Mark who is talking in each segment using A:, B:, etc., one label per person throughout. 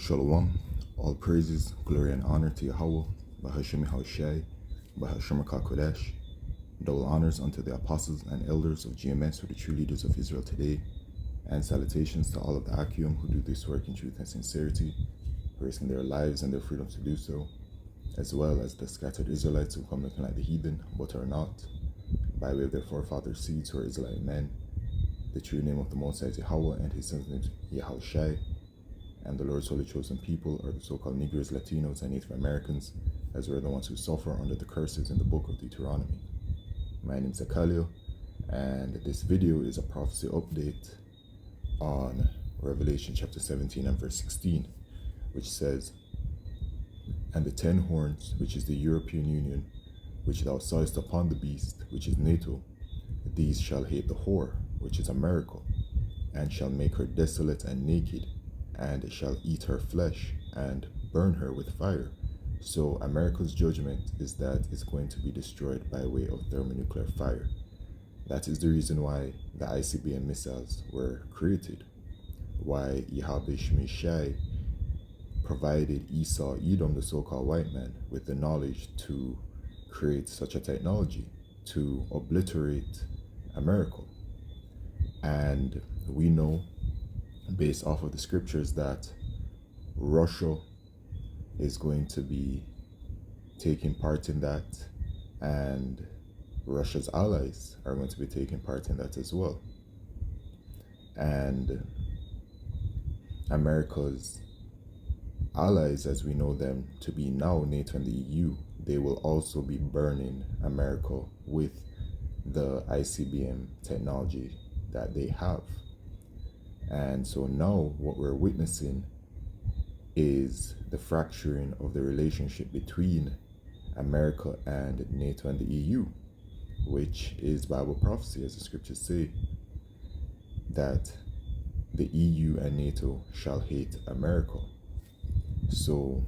A: Shalom, all praises, glory, and honor to Yahweh, Bahashemi Haushai, Bahashemaka Kodesh, double honors unto the apostles and elders of GMS who are the true leaders of Israel today, and salutations to all of the Akim who do this work in truth and sincerity, risking their lives and their freedom to do so, as well as the scattered Israelites who come looking like the heathen, but are not, by way of their forefathers' seeds who are Israelite men. The true name of the Most High is Yahweh, and his son's name is Yahushai. And the Lord's holy chosen people are the so-called Negroes, Latinos, and Native Americans, as we're the ones who suffer under the curses in the book of Deuteronomy. My name is Akalio, and this video is a prophecy update on Revelation chapter 17 and verse 16, which says, "And the 10 horns, which is the European Union, which thou sawest upon the beast, which is NATO, these shall hate the whore, which is America, and shall make her desolate and naked, and shall eat her flesh, and burn her with fire." So America's judgment is that it's going to be destroyed by way of thermonuclear fire. That is the reason why the ICBM missiles were created, why Yahweh Shemeshai provided Esau, Edom, the so-called white man, with the knowledge to create such a technology to obliterate America. And we know, based off of the scriptures, that Russia is going to be taking part in that, and Russia's allies are going to be taking part in that as well. And America's allies, as we know them to be now, NATO and the EU, they will also be burning America with the ICBM technology that they have. And so now what we're witnessing is the fracturing of the relationship between America and NATO and the EU, which is Bible prophecy, as the scriptures say, that the EU and NATO shall hate America. So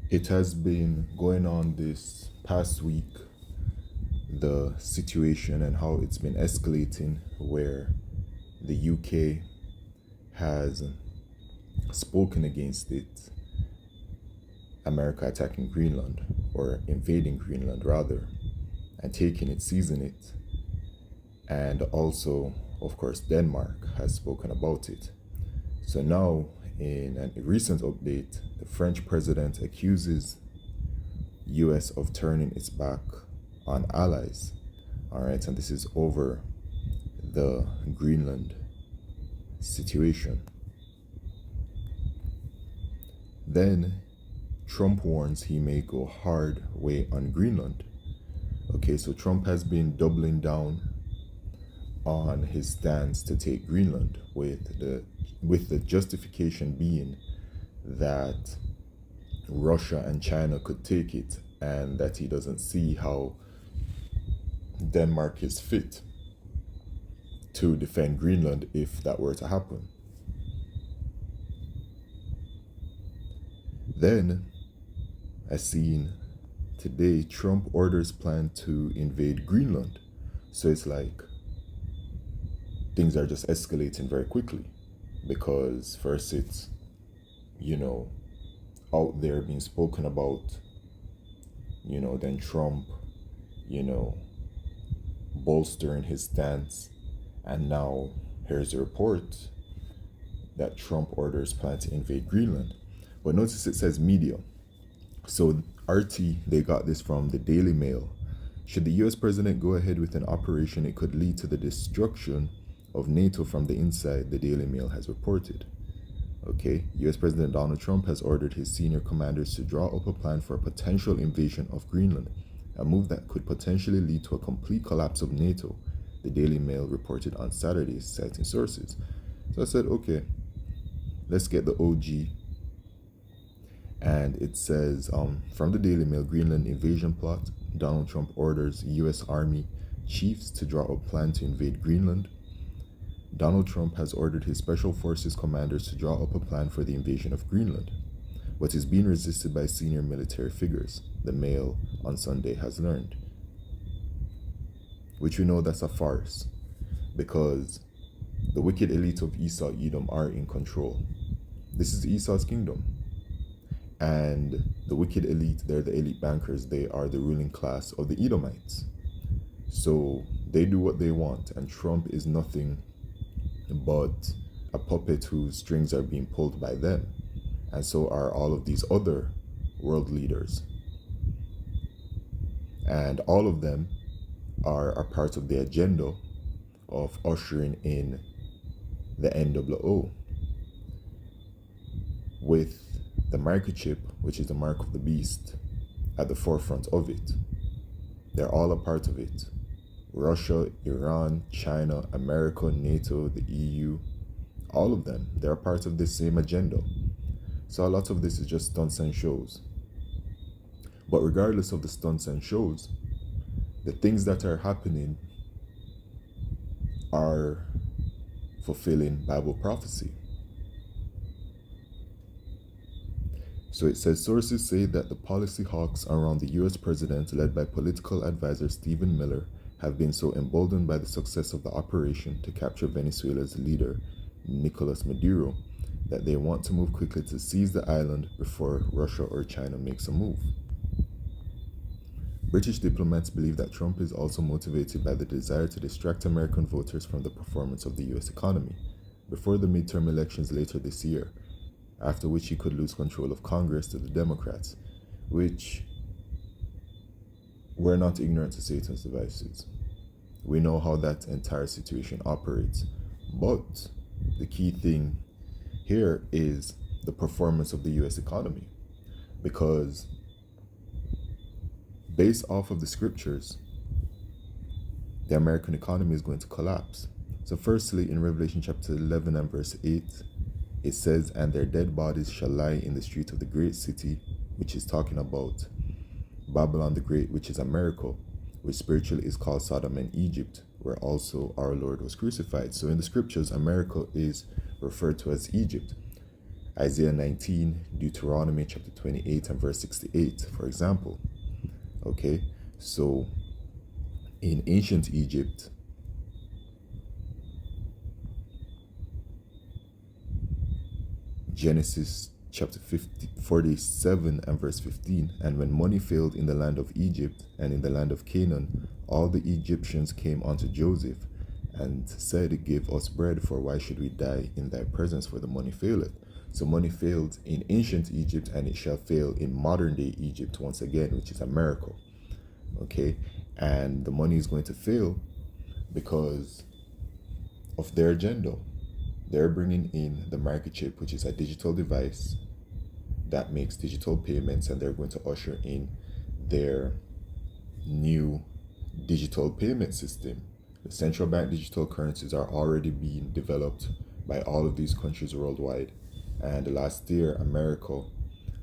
A: it has been going on this past week, the situation and how it's been escalating, where the UK has spoken against it, America attacking Greenland, or invading Greenland rather, and taking it, seizing it. And also, of course, Denmark has spoken about it. So now, in a recent update, the French president accuses US of turning its back on allies. All right, and this is over the Greenland situation. Then Trump warns he may go hard way on Greenland. Okay, so Trump has been doubling down on his stance to take Greenland, with the justification being that Russia and China could take it, and that he doesn't see how Denmark is fit to defend Greenland if that were to happen. Then, as seen today, Trump orders plan to invade Greenland. So it's like things are just escalating very quickly, because first it's, out there being spoken about, then Trump, bolstering his stance, and now here's a report that Trump orders plan to invade Greenland. But notice it says media. So RT, they got this from the Daily Mail. Should the US president go ahead with an operation, it could lead to the destruction of NATO from the inside, the Daily Mail has reported. Okay, US President Donald Trump has ordered his senior commanders to draw up a plan for a potential invasion of Greenland, a move that could potentially lead to a complete collapse of NATO, the Daily Mail reported on Saturday, citing sources. So I said, okay, let's get the OG. And it says, from the Daily Mail, Greenland invasion plot, Donald Trump orders US Army chiefs to draw up plan to invade Greenland. Donald Trump has ordered his special forces commanders to draw up a plan for the invasion of Greenland, but is being resisted by senior military figures, the Mail on Sunday has learned. Which we know that's a farce, because The wicked elite of Esau, Edom are in control. This is Esau's kingdom. And the wicked elite, they're the elite bankers. They are the ruling class of the Edomites. So they do what they want. And Trump is nothing but a puppet whose strings are being pulled by them. And so are all of these other world leaders. And all of them are a part of the agenda of ushering in the NWO, with the microchip, which is the mark of the beast, at the forefront of it. They're all a part of it. Russia, Iran, China, America, NATO, the EU, all of them, they're a part of this same agenda. So a lot of this is just stunts and shows. But regardless of the stunts and shows, the things that are happening are fulfilling Bible prophecy. So it says, sources say that the policy hawks around the US president, led by political advisor Stephen Miller, have been so emboldened by the success of the operation to capture Venezuela's leader, Nicolas Maduro, that they want to move quickly to seize the island before Russia or China makes a move. British diplomats believe that Trump is also motivated by the desire to distract American voters from the performance of the US economy before the midterm elections later this year, after which he could lose control of Congress to the Democrats, which we're not ignorant to Satan's devices. We know how that entire situation operates. But the key thing here is the performance of the US economy, because based off of the scriptures, the American economy is going to collapse. So firstly, in Revelation chapter 11 and verse 8, it says, and their dead bodies shall lie in the street of the great city, which is talking about Babylon the Great, which is America, which spiritually is called Sodom and Egypt, where also our Lord was crucified. So in the scriptures, America is referred to as Egypt. Isaiah 19, Deuteronomy chapter 28 and verse 68, for example. Okay, so in ancient Egypt, Genesis chapter 47 and verse 15, and when money failed in the land of Egypt and in the land of Canaan, all the Egyptians came unto Joseph and said, give us bread, for why should we die in thy presence, for the money faileth. So money failed in ancient Egypt, and it shall fail in modern day Egypt once again, which is America. Okay, and the money is going to fail because of their agenda. They're bringing in the microchip, which is a digital device that makes digital payments, and they're going to usher in their new digital payment system. The central bank digital currencies are already being developed by all of these countries worldwide. And last year, America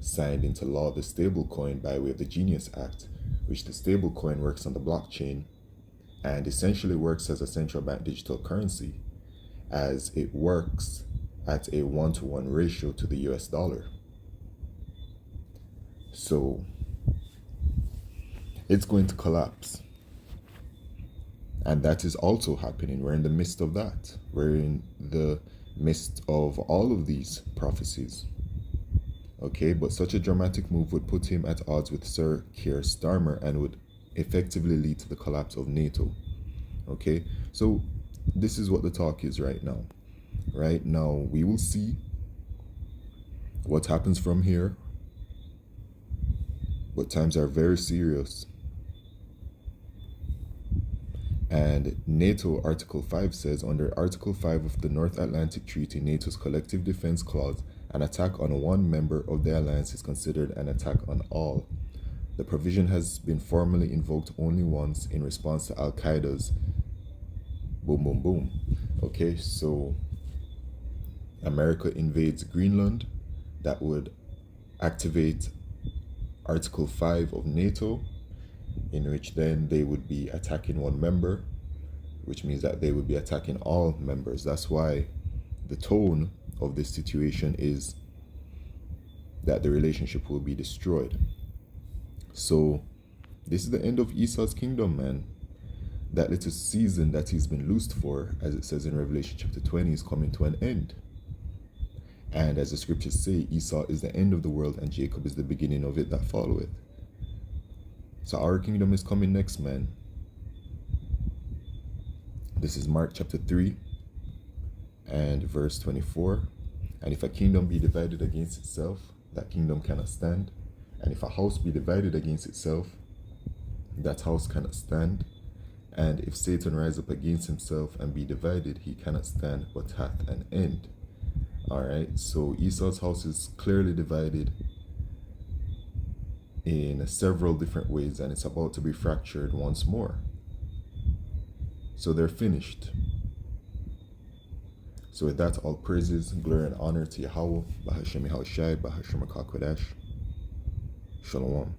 A: signed into law the stable coin by way of the Genius Act, which the stable coin works on the blockchain and essentially works as a central bank digital currency, as it works at a 1-to-1 ratio to the US dollar. So it's going to collapse. And that is also happening. We're in the midst of that. We're in the midst of all of these prophecies. Okay, but such a dramatic move would put him at odds with Sir Keir Starmer and would effectively lead to the collapse of NATO. Okay, so this is what the talk is right now. Right now, we will see what happens from here. But times are very serious. And NATO Article 5 says, under Article 5 of the North Atlantic Treaty, NATO's Collective Defense Clause, an attack on one member of the alliance is considered an attack on all. The provision has been formally invoked only once in response to Al-Qaeda's boom, boom, boom. Okay, so America invades Greenland. That would activate Article 5 of NATO, in which then they would be attacking one member, which means that they would be attacking all members. That's why the tone of this situation is that the relationship will be destroyed. So this is the end of Esau's kingdom, man. that little season that he's been loosed for, as it says in Revelation chapter 20, is coming to an end. And as the scriptures say, Esau is the end of the world and Jacob is the beginning of it that followeth. So our kingdom is coming next, man. This is Mark chapter 3 and verse 24. And if a kingdom be divided against itself, that kingdom cannot stand. And if a house be divided against itself, that house cannot stand. And if Satan rise up against himself and be divided, he cannot stand, but hath an end. All right, so Esau's house is clearly divided in several different ways, and it's about to be fractured once more. So they're finished. So with that, all praises, glory, and honor to Yahweh, Bahashem Yahushai, Bahashem HaKakodesh. Shalom.